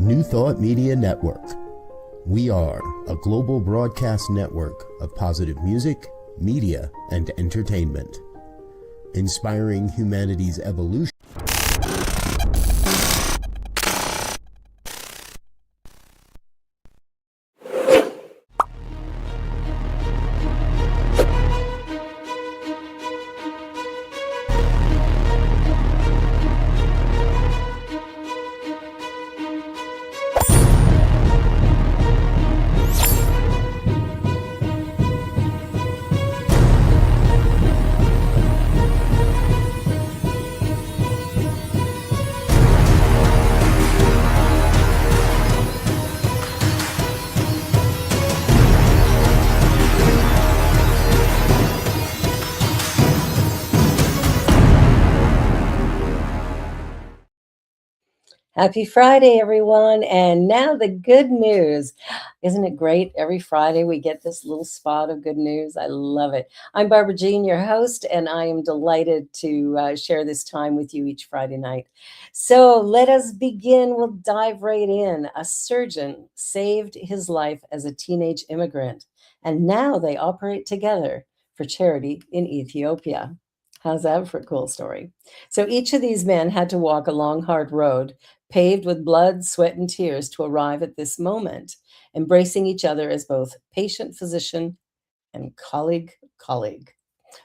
New Thought Media Network. We are a global broadcast network of positive music, media, and entertainment, inspiring humanity's evolution. Happy Friday, everyone. And now the good news. Isn't it great? Every Friday we get this little spot of good news. I love it. I'm Barbara Jean, your host, and I am delighted to share this time with you each Friday night. So let us begin. We'll dive right in. A surgeon saved his life as a teenage immigrant, and now they operate together for charity in Ethiopia. How's that for a cool story? So each of these men had to walk a long, hard road paved with blood, sweat, and tears to arrive at this moment, embracing each other as both patient, physician, and colleague.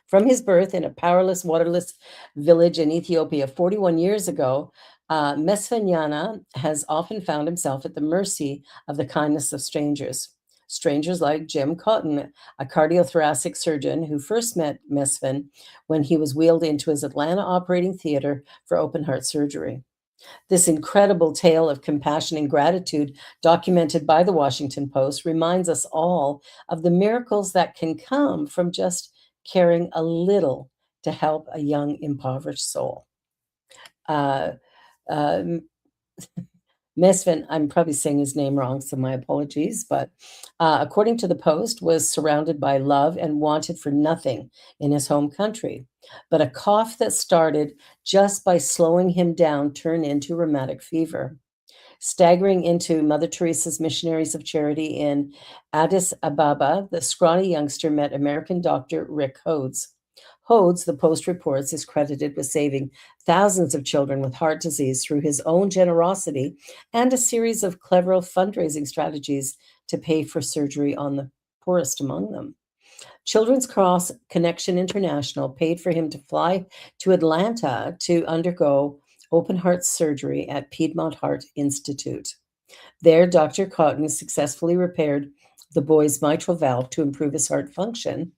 From his birth in a powerless, waterless village in Ethiopia 41 years ago, Mesfanyana has often found himself at the mercy of the kindness of strangers. Strangers like Jim Cotton, a cardiothoracic surgeon who first met Mesfin when he was wheeled into his Atlanta operating theater for open heart surgery. This incredible tale of compassion and gratitude, documented by the Washington Post, reminds us all of the miracles that can come from just caring a little to help a young, impoverished soul. Uh, uh, Mesfin, I'm probably saying his name wrong, so my apologies, but according to the Post, was surrounded by love and wanted for nothing in his home country. But a cough that started just by slowing him down turned into rheumatic fever. Staggering into Mother Teresa's Missionaries of Charity in Addis Ababa, the scrawny youngster met American doctor Rick Hodes. Hodes, the Post reports, is credited with saving thousands of children with heart disease through his own generosity and a series of clever fundraising strategies to pay for surgery on the poorest among them. Children's Cross Connection International paid for him to fly to Atlanta to undergo open heart surgery at Piedmont Heart Institute. There, Dr. Cotton successfully repaired the boy's mitral valve to improve his heart function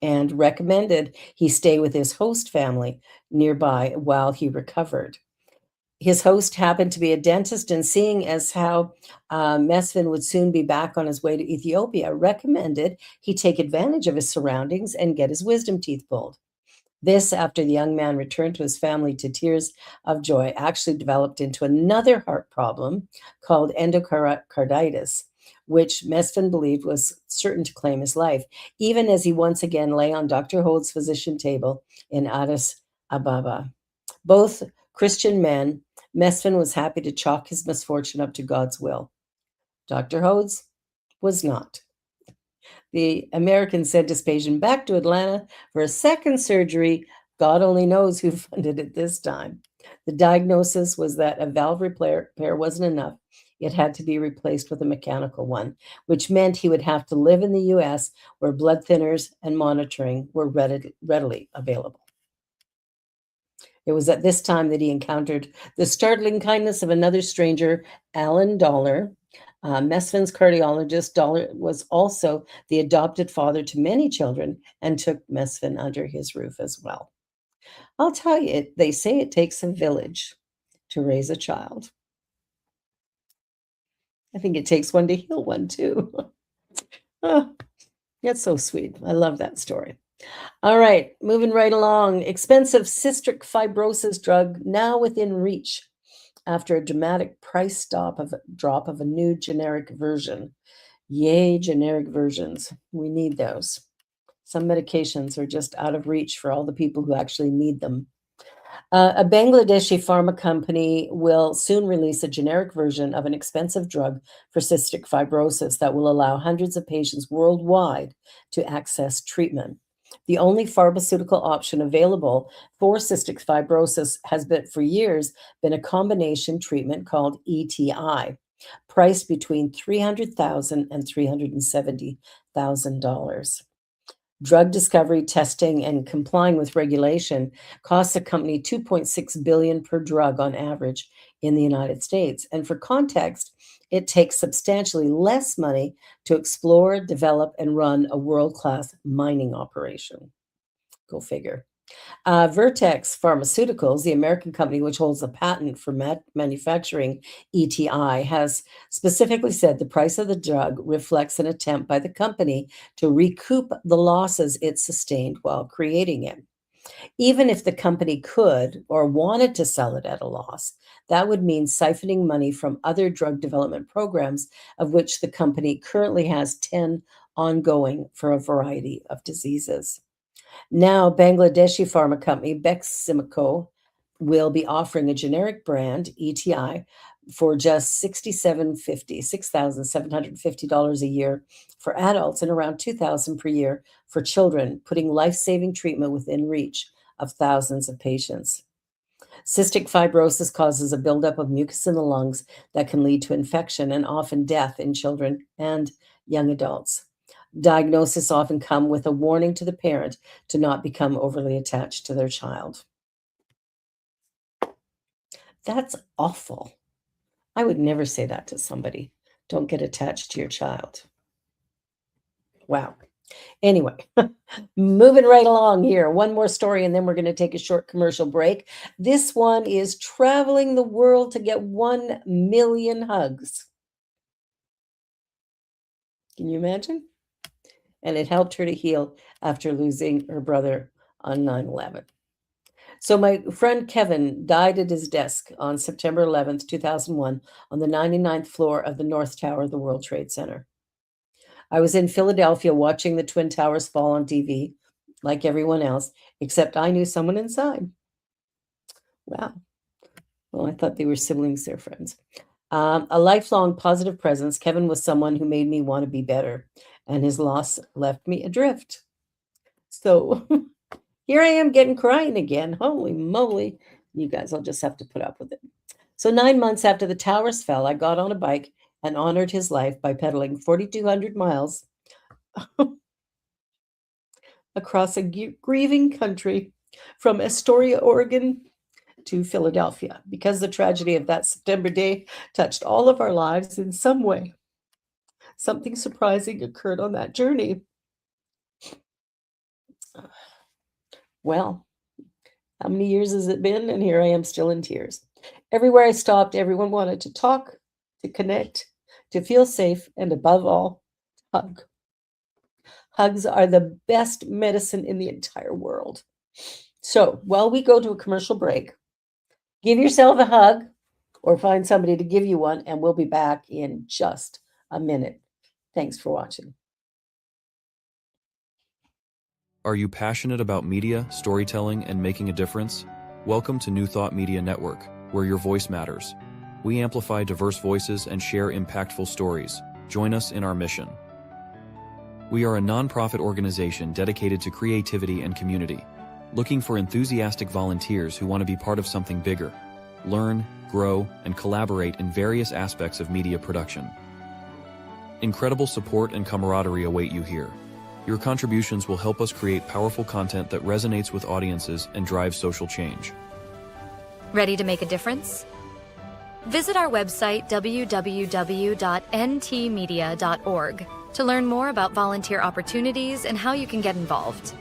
and recommended he stay with his host family nearby while he recovered. His host happened to be a dentist, and seeing as how Mesfin would soon be back on his way to Ethiopia, recommended he take advantage of his surroundings and get his wisdom teeth pulled. This, after the young man returned to his family to tears of joy, actually developed into another heart problem called endocarditis, which Mesfin believed was certain to claim his life, even as he once again lay on Dr. Hold's physician table in Addis Ababa. Both Christian men, Mesfin was happy to chalk his misfortune up to God's will. Dr. Hodes was not. The American sent his patient back to Atlanta for a second surgery. God only knows who funded it this time. The diagnosis was that a valve repair wasn't enough. It had to be replaced with a mechanical one, which meant he would have to live in the U.S., where blood thinners and monitoring were readily available. It was at this time that he encountered the startling kindness of another stranger, Alan Dollar. Mesfin's cardiologist. Dollar was also the adopted father to many children and took Mesfin under his roof as well. I'll tell you, they say it takes a village to raise a child. I think it takes one to heal one, too. Oh, that's so sweet. I love that story. All right, moving right along. Expensive cystic fibrosis drug now within reach after a dramatic price drop of a new generic version. Yay, generic versions. We need those. Some medications are just out of reach for all the people who actually need them. A Bangladeshi pharma company will soon release a generic version of an expensive drug for cystic fibrosis that will allow hundreds of patients worldwide to access treatment. The only pharmaceutical option available for cystic fibrosis has been for years been a combination treatment called ETI, priced between $300,000 and $370,000. Drug discovery, testing, and complying with regulation costs a company 2.6 billion per drug on average in the United States. And for context, it takes substantially less money to explore, develop, and run a world-class mining operation. Go figure. Vertex Pharmaceuticals, the American company which holds the patent for manufacturing ETI, has specifically said the price of the drug reflects an attempt by the company to recoup the losses it sustained while creating it. Even if the company could or wanted to sell it at a loss, that would mean siphoning money from other drug development programs, of which the company currently has 10 ongoing for a variety of diseases. Now, Bangladeshi pharma company Beximco will be offering a generic brand, ETI, for just $6,750 a year for adults and around $2,000 per year for children, putting life-saving treatment within reach of thousands of patients. Cystic fibrosis causes a buildup of mucus in the lungs that can lead to infection and often death in children and young adults. Diagnosis often come with a warning to the parent to not become overly attached to their child. That's awful. I would never say that to somebody. Don't get attached to your child. Wow. Anyway, moving right along here. One more story, and then we're going to take a short commercial break. This one is traveling the world to get 1 million hugs. Can you imagine? And it helped her to heal after losing her brother on 9/11. So my friend Kevin died at his desk on September 11th, 2001, on the 99th floor of the North Tower of the World Trade Center. I was in Philadelphia watching the Twin Towers fall on TV, like everyone else, except I knew someone inside. Wow. Well, I thought they were siblings, they're friends. A lifelong positive presence, Kevin was someone who made me want to be better, and his loss left me adrift. So here I am getting crying again. Holy moly. You guys, I'll just have to put up with it. So 9 months after the towers fell, I got on a bike and honored his life by pedaling 4,200 miles across a grieving country from Astoria, Oregon to Philadelphia, because the tragedy of that September day touched all of our lives in some way. Something surprising occurred on that journey. Well, how many years has it been? And here I am still in tears. Everywhere I stopped, everyone wanted to talk, to connect, to feel safe, and above all, hug. Hugs are the best medicine in the entire world. So while we go to a commercial break, give yourself a hug or find somebody to give you one, and we'll be back in just a minute. Thanks for watching. Are you passionate about media, storytelling, and making a difference? Welcome to New Thought Media Network, where your voice matters. We amplify diverse voices and share impactful stories. Join us in our mission. We are a nonprofit organization dedicated to creativity and community, looking for enthusiastic volunteers who want to be part of something bigger, learn, grow, and collaborate in various aspects of media production. Incredible support and camaraderie await you here. Your contributions will help us create powerful content that resonates with audiences and drives social change. Ready to make a difference? Visit our website www.ntmedia.org to learn more about volunteer opportunities and how you can get involved.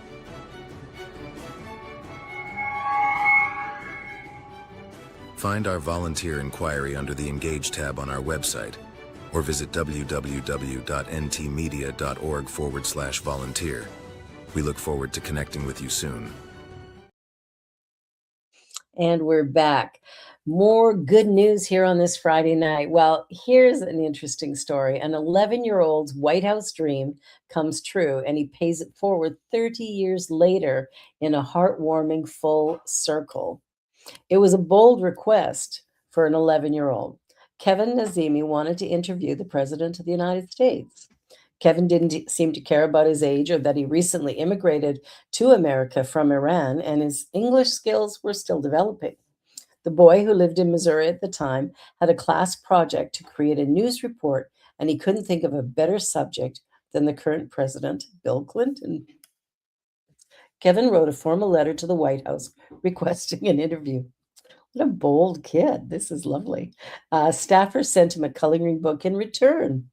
Find our volunteer inquiry under the Engage tab on our website, or visit www.ntmedia.org/volunteer. We look forward to connecting with you soon. And we're back. More good news here on this Friday night. Well, here's an interesting story. An 11-year-old's White House dream comes true, and he pays it forward 30 years later in a heartwarming full circle. It was a bold request for an 11-year-old. Kevin Nazemi wanted to interview the President of the United States. Kevin didn't seem to care about his age or that he recently immigrated to America from Iran, and his English skills were still developing. The boy, who lived in Missouri at the time, had a class project to create a news report, and he couldn't think of a better subject than the current president, Bill Clinton. Kevin wrote a formal letter to the White House requesting an interview. What a bold kid. This is lovely. Staffers sent him a coloring book in return,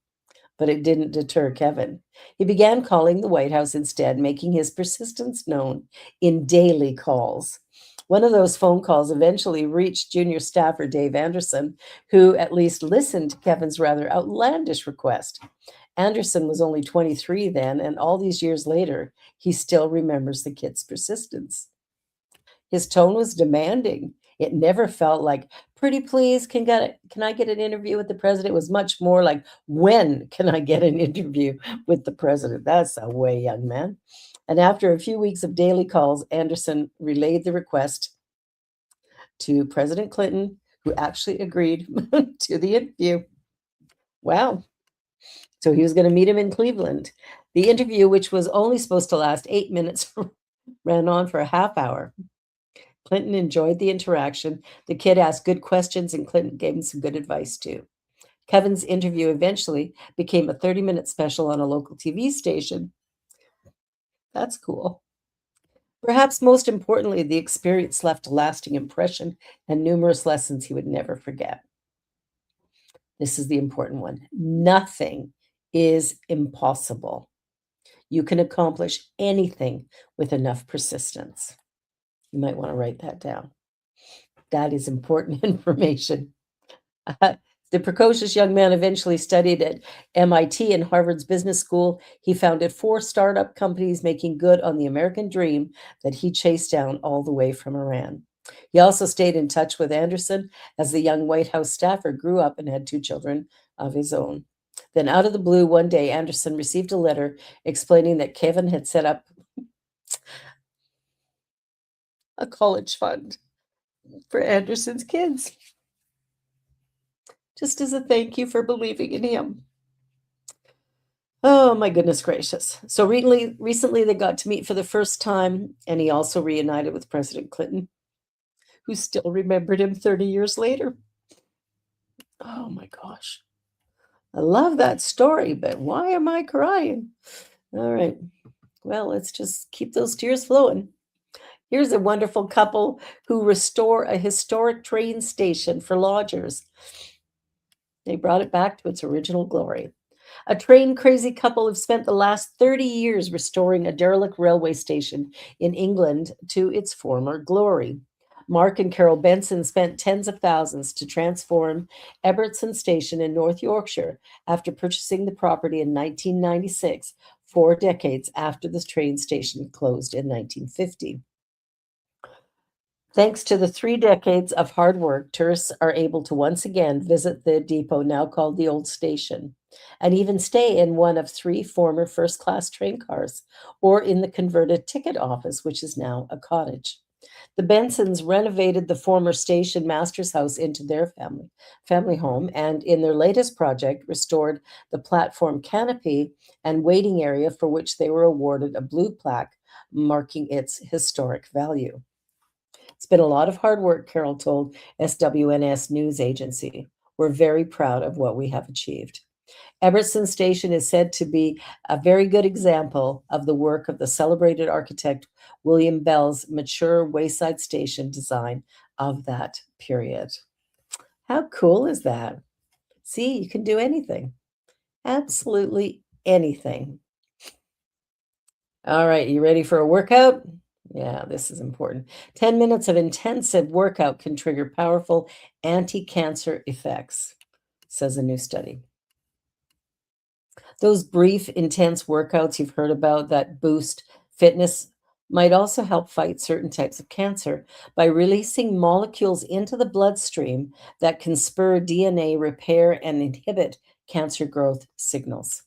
but it didn't deter Kevin. He began calling the White House instead, making his persistence known in daily calls. One of those phone calls eventually reached junior staffer Dave Anderson, who at least listened to Kevin's rather outlandish request. Anderson was only 23 then, and all these years later, he still remembers the kid's persistence. His tone was demanding. It never felt like, pretty please, can I get an interview with the president? It was much more like, when can I get an interview with the president? That's a way, young man. And after a few weeks of daily calls, Anderson relayed the request to President Clinton, who actually agreed to the interview. Wow. So he was going to meet him in Cleveland. The interview, which was only supposed to last 8 minutes, ran on for a half hour. Clinton enjoyed the interaction. The kid asked good questions, and Clinton gave him some good advice too. Kevin's interview eventually became a 30-minute special on a local TV station. That's cool. Perhaps most importantly, the experience left a lasting impression and numerous lessons he would never forget. This is the important one. Nothing is impossible. You can accomplish anything with enough persistence. You might want to write that down. That is important information. The precocious young man eventually studied at MIT and Harvard's Business School. He founded 4 startup companies, making good on the American dream that he chased down all the way from Iran. He also stayed in touch with Anderson as the young White House staffer grew up and had 2 children of his own. Then, out of the blue, one day, Anderson received a letter explaining that Kevin had set up a college fund for Anderson's kids, just as a thank you for believing in him. Oh, my goodness gracious. So recently they got to meet for the first time, and he also reunited with President Clinton, who still remembered him 30 years later. Oh, my gosh. I love that story, but why am I crying? All right. Well, let's just keep those tears flowing. Here's a wonderful couple who restore a historic train station for lodgers. They brought it back to its original glory. A train-crazy couple have spent the last 30 years restoring a derelict railway station in England to its former glory. Mark and Carol Benson spent tens of thousands to transform Ebertson Station in North Yorkshire after purchasing the property in 1996, 4 decades after the train station closed in 1950. Thanks to the 3 decades of hard work, tourists are able to once again visit the depot, now called the Old Station, and even stay in one of 3 former first-class train cars, or in the converted ticket office, which is now a cottage. The Bensons renovated the former station master's house into their family home, and in their latest project, restored the platform canopy and waiting area, for which they were awarded a blue plaque marking its historic value. It's been a lot of hard work, Carol told SWNS News Agency. We're very proud of what we have achieved. Ebertson Station is said to be a very good example of the work of the celebrated architect William Bell's mature wayside station design of that period. How cool is that? See, you can do anything. Absolutely anything. All right, you ready for a workout? Yeah, this is important. 10 minutes of intensive workout can trigger powerful anti-cancer effects, says a new study. Those brief, intense workouts you've heard about that boost fitness might also help fight certain types of cancer by releasing molecules into the bloodstream that can spur DNA repair and inhibit cancer growth signals.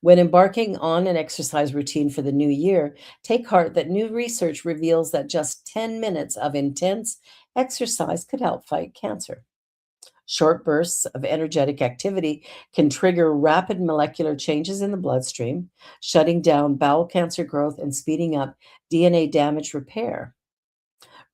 When embarking on an exercise routine for the new year, take heart that new research reveals that just 10 minutes of intense, exercise could help fight cancer. Short bursts of energetic activity can trigger rapid molecular changes in the bloodstream, shutting down bowel cancer growth and speeding up DNA damage repair.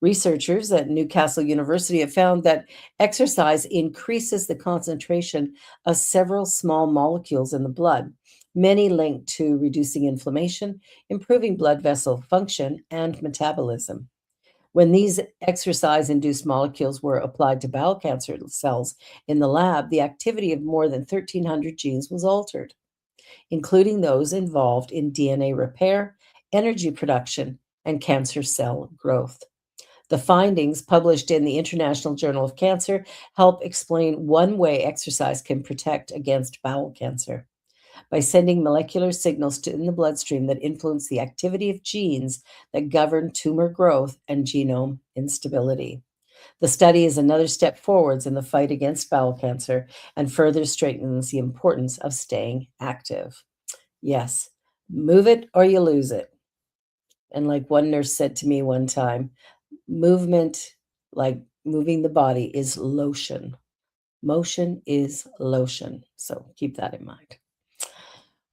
Researchers at Newcastle University have found that exercise increases the concentration of several small molecules in the blood, many linked to reducing inflammation, improving blood vessel function, and metabolism. When these exercise induced molecules were applied to bowel cancer cells in the lab, the activity of more than 1,300 genes was altered, including those involved in DNA repair, energy production, and cancer cell growth. The findings, published in the International Journal of Cancer, help explain one way exercise can protect against bowel cancer by sending molecular signals in the bloodstream that influence the activity of genes that govern tumor growth and genome instability. The study is another step forwards in the fight against bowel cancer and further strengthens the importance of staying active. Yes, move it or you lose it. And like one nurse said to me one time, movement, like moving the body, is lotion. Motion is lotion. So keep that in mind.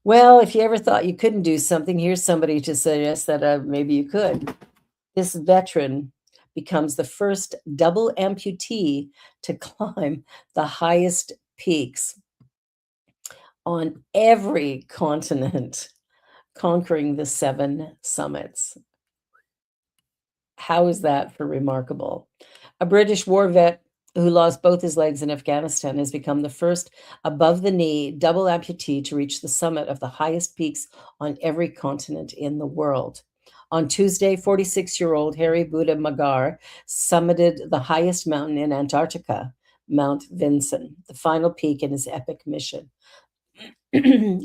Well, if you ever thought you couldn't do something, here's somebody to suggest that maybe you could. This veteran becomes the first double amputee to climb the highest peaks on every continent, conquering the 7 summits. How is that for remarkable? A British war vet who lost both his legs in Afghanistan has become the first above-the-knee double amputee to reach the summit of the highest peaks on every continent in the world. On Tuesday, 46-year-old Harry Buddha Magar summited the highest mountain in Antarctica, Mount Vinson, the final peak in his epic mission.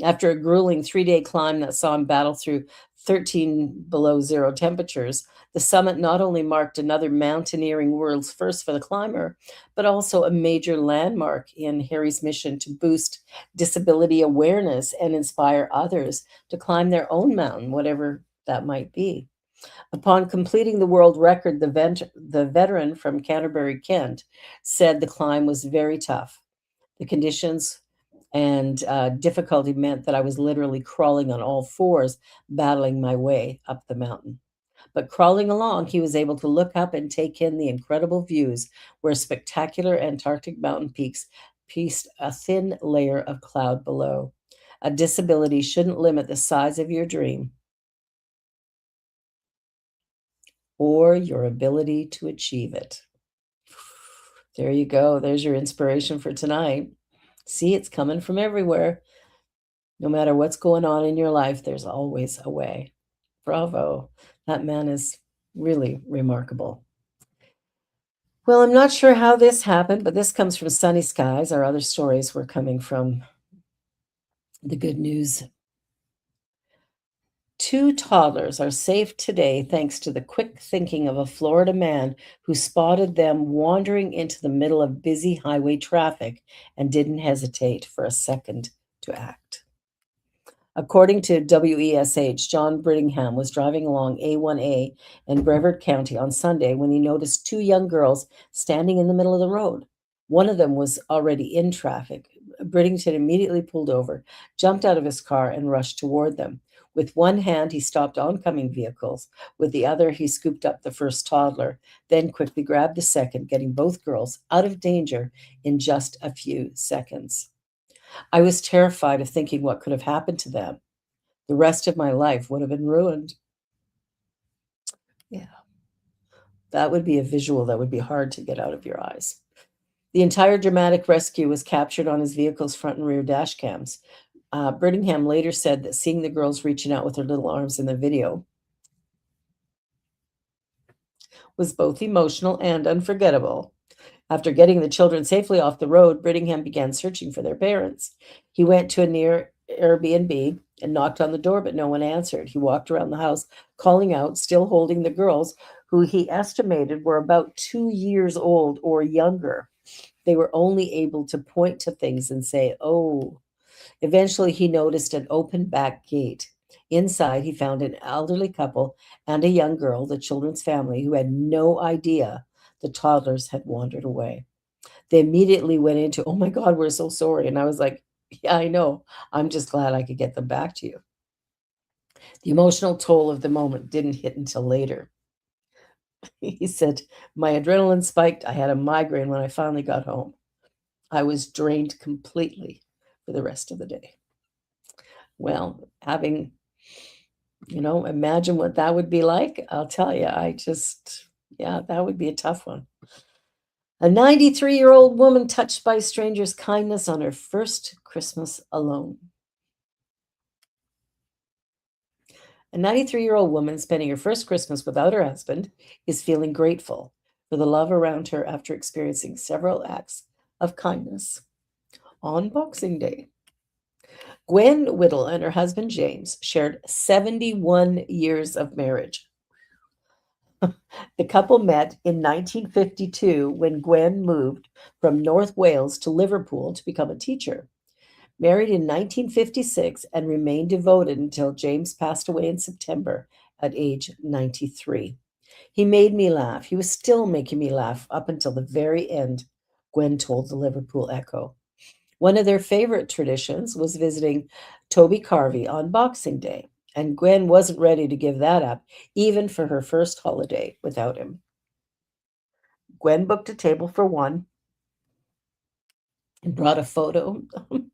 After a grueling 3-day climb that saw him battle through 13 below zero temperatures, the summit not only marked another mountaineering world's first for the climber, but also a major landmark in Harry's mission to boost disability awareness and inspire others to climb their own mountain, whatever that might be. Upon completing the world record, the veteran from Canterbury, Kent, said the climb was very tough. The conditions and difficulty meant that I was literally crawling on all fours, battling my way up the mountain. But crawling along, he was able to look up and take in the incredible views where spectacular Antarctic mountain peaks pieced a thin layer of cloud below. A disability shouldn't limit the size of your dream or your ability to achieve it. There you go. There's your inspiration for tonight. See, it's coming from everywhere. No matter what's going on in your life, there's always a way. Bravo. That man is really remarkable. Well, I'm not sure how this happened, but this comes from Sunny Skies. Our other stories were coming from the good news. 2 toddlers are safe today thanks to the quick thinking of a Florida man who spotted them wandering into the middle of busy highway traffic and didn't hesitate for a second to act. According to WESH, John Brittingham was driving along A1A in Brevard County on Sunday when he noticed 2 young girls standing in the middle of the road. One of them was already in traffic. Brittington immediately pulled over, jumped out of his car, and rushed toward them. With one hand, he stopped oncoming vehicles. With the other, he scooped up the first toddler, then quickly grabbed the second, getting both girls out of danger in just a few seconds. I was terrified of thinking what could have happened to them. The rest of my life would have been ruined. Yeah, that would be a visual that would be hard to get out of your eyes. The entire dramatic rescue was captured on his vehicle's front and rear dash cams. Brittingham later said that seeing the girls reaching out with their little arms in the video was both emotional and unforgettable. After getting the children safely off the road, Brittingham began searching for their parents. He went to a near Airbnb and knocked on the door, but no one answered. He walked around the house, calling out, still holding the girls, who he estimated were about 2 years old or younger. They were only able to point to things and say, "Oh." Eventually, he noticed an open back gate. Inside, he found an elderly couple and a young girl, the children's family, who had no idea The toddlers had wandered away. They immediately went into, "Oh my God, we're so sorry." And I was like, "Yeah, I know. I'm just glad I could get them back to you." The emotional toll of the moment didn't hit until later. He said, "My adrenaline spiked. I had a migraine when I finally got home. I was drained completely for the rest of the day." Well, having, imagine what that would be like. I'll tell you, yeah, that would be a tough one. A 93-year-old woman touched by a stranger's kindness on her first Christmas alone. A 93-year-old woman spending her first Christmas without her husband is feeling grateful for the love around her after experiencing several acts of kindness on Boxing Day. Gwen Whittle and her husband James shared 71 years of marriage. The couple met in 1952 when Gwen moved from North Wales to Liverpool to become a teacher. Married in 1956 and remained devoted until James passed away in September at age 93. "He made me laugh. He was still making me laugh up until the very end," Gwen told the Liverpool Echo. One of their favorite traditions was visiting Toby Carvey on Boxing Day, and Gwen wasn't ready to give that up, even for her first holiday without him. Gwen booked a table for one and brought a photo of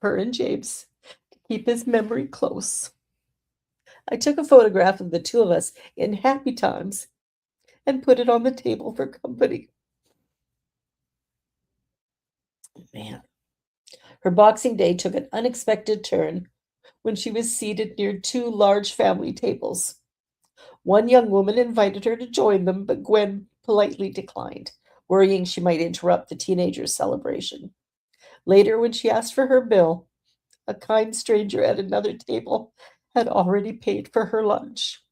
her and James to keep his memory close. "I took a photograph of the two of us in happy times and put it on the table for company." Man. Her Boxing Day took an unexpected turn when she was seated near two large family tables. One young woman invited her to join them, but Gwen politely declined, worrying she might interrupt the teenagers' celebration. Later, when she asked for her bill, a kind stranger at another table had already paid for her lunch.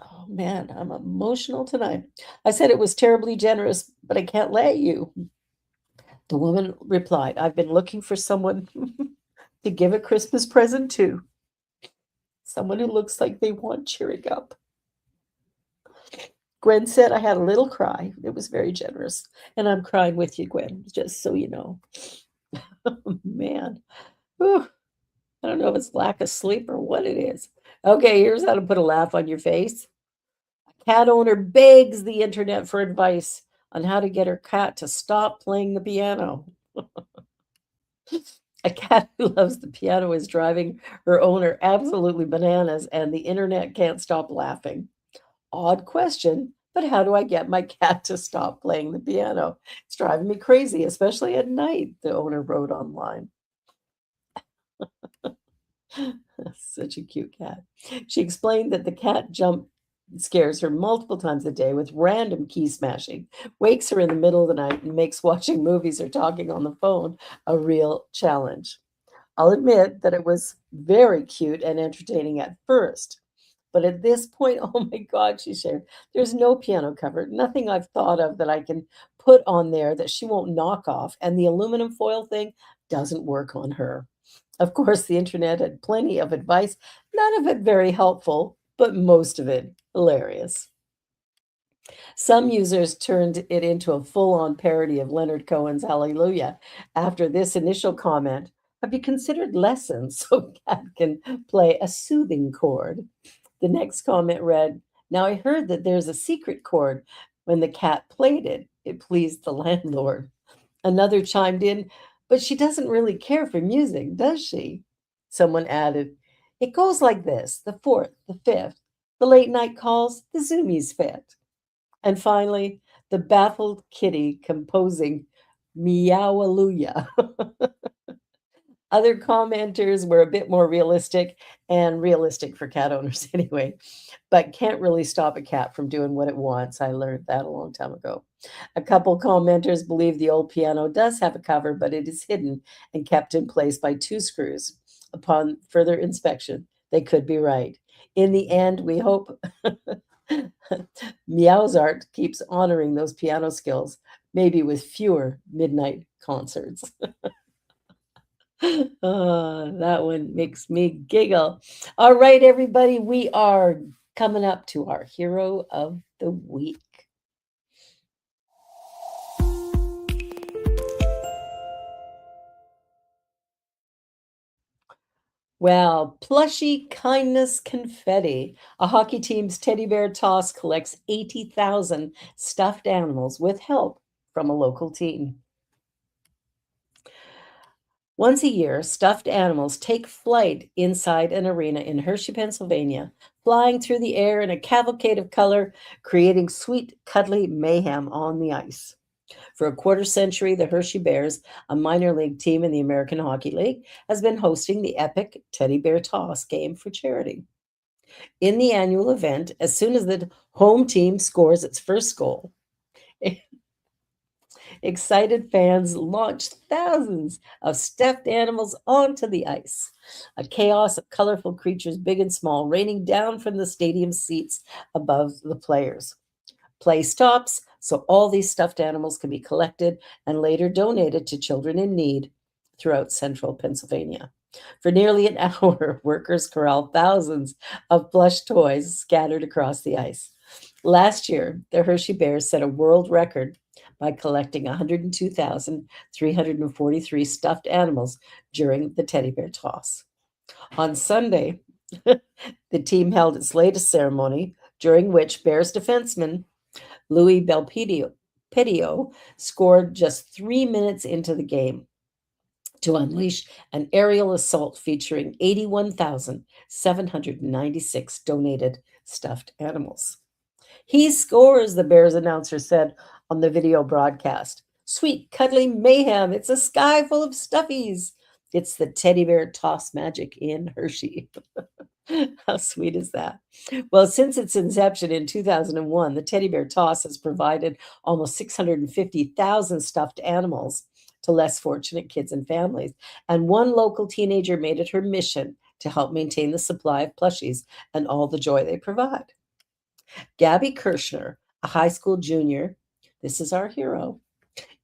Oh man, I'm emotional tonight. "I said it was terribly generous, but I can't let you." The woman replied, "I've been looking for someone to give a Christmas present to, someone who looks like they want cheering up." Gwen said, "I had a little cry. It was very generous. And I'm crying with you, Gwen, just so you know." Oh, man. Whew. I don't know if it's lack of sleep or what it is. Okay, here's how to put a laugh on your face. A cat owner begs the internet for advice on how to get her cat to stop playing the piano. A cat who loves the piano is driving her owner absolutely bananas, and the internet can't stop laughing. Odd question, but how do I get my cat to stop playing the piano? It's driving me crazy, especially at night, the owner wrote online. Such a cute cat. She explained that the cat jump scares her multiple times a day with random key smashing, wakes her in the middle of the night, and makes watching movies or talking on the phone a real challenge. I'll admit that it was very cute and entertaining at first. But at this point, oh my God, she shared, there's no piano cover, nothing I've thought of that I can put on there that she won't knock off. And the aluminum foil thing doesn't work on her. Of course, the internet had plenty of advice, none of it very helpful, but most of it hilarious. Some users turned it into a full-on parody of Leonard Cohen's Hallelujah. After this initial comment, have you considered lessons so cat can play a soothing chord? The next comment read, "Now I heard that there's a secret chord. When the cat played it, it pleased the landlord." Another chimed in, "But she doesn't really care for music, does she?" Someone added, "It goes like this, the fourth, the fifth, the late night calls, the zoomies fit." And finally, the baffled kitty composing Meowalooya. Other commenters were a bit more realistic, and realistic for cat owners anyway, but can't really stop a cat from doing what it wants. I learned that a long time ago. A couple commenters believe the old piano does have a cover, but it is hidden and kept in place by two screws. Upon further inspection, they could be right. In the end, we hope Meow's art keeps honoring those piano skills, maybe with fewer midnight concerts. Oh, that one makes me giggle. All right, everybody, we are coming up to our hero of the week. Well, plushy kindness confetti. A hockey team's teddy bear toss collects 80,000 stuffed animals with help from a local team. Once a year, stuffed animals take flight inside an arena in Hershey, Pennsylvania, flying through the air in a cavalcade of color, creating sweet, cuddly mayhem on the ice. For a quarter century, the Hershey Bears, a minor league team in the American Hockey League, has been hosting the epic teddy bear toss game for charity. In the annual event, as soon as the home team scores its first goal, excited fans launch thousands of stuffed animals onto the ice. A chaos of colorful creatures, big and small, raining down from the stadium seats above the players. Play stops, so all these stuffed animals can be collected and later donated to children in need throughout central Pennsylvania. For nearly an hour, workers corral thousands of plush toys scattered across the ice. Last year, the Hershey Bears set a world record by collecting 102,343 stuffed animals during the teddy bear toss. On Sunday, the team held its latest ceremony, during which Bears defenseman Louis Belpedio scored just 3 minutes into the game to unleash an aerial assault featuring 81,796 donated stuffed animals. He scores, the Bears announcer said on the video broadcast. Sweet, cuddly mayhem. It's a sky full of stuffies. It's the teddy bear toss magic in Hershey. How sweet is that? Well, since its inception in 2001, the teddy bear toss has provided almost 650,000 stuffed animals to less fortunate kids and families. And one local teenager made it her mission to help maintain the supply of plushies and all the joy they provide. Gabby Kirschner, a high school junior, this is our hero,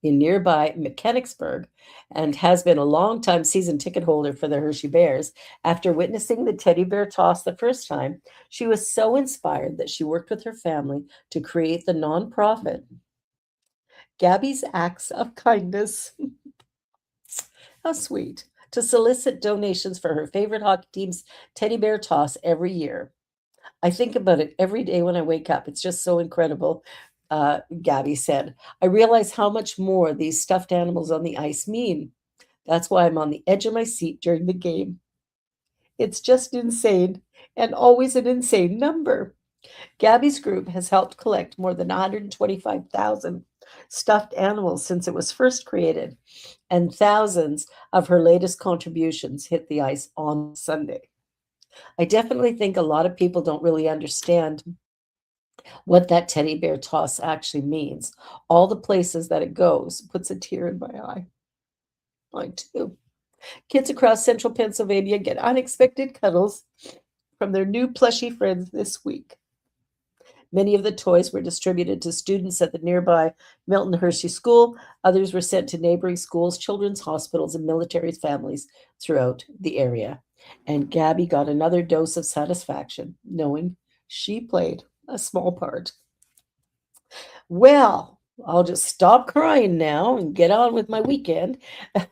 in nearby Mechanicsburg, and has been a longtime season ticket holder for the Hershey Bears. After witnessing the teddy bear toss the first time, she was so inspired that she worked with her family to create the nonprofit Gabby's Acts of Kindness. How sweet. To solicit donations for her favorite hockey team's teddy bear toss every year. I think about it every day when I wake up. It's just so incredible, Gabby said. I realize how much more these stuffed animals on the ice mean. That's why I'm on the edge of my seat during the game. It's just insane, and always an insane number. Gabby's group has helped collect more than 125,000 stuffed animals since it was first created, and thousands of her latest contributions hit the ice on Sunday. I definitely think a lot of people don't really understand what that teddy bear toss actually means. All the places that it goes puts a tear in my eye. Mine too. Kids across central Pennsylvania get unexpected cuddles from their new plushy friends this week. Many of the toys were distributed to students at the nearby Milton Hershey School. Others were sent to neighboring schools, children's hospitals, and military families throughout the area. And Gabby got another dose of satisfaction, knowing she played a small part. Well, I'll just stop crying now and get on with my weekend.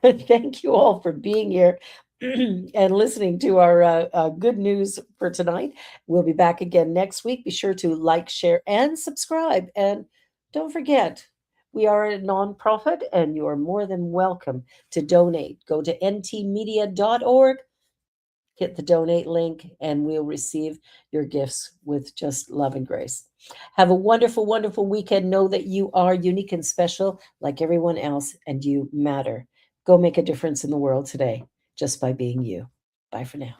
Thank you all for being here and listening to our good news for tonight. We'll be back again next week. Be sure to like, share, and subscribe. And don't forget, we are a nonprofit, and you are more than welcome to donate. Go to ntmedia.org. Hit the donate link, and we'll receive your gifts with just love and grace. Have a wonderful, wonderful weekend. Know that you are unique and special like everyone else, and you matter. Go make a difference in the world today just by being you. Bye for now.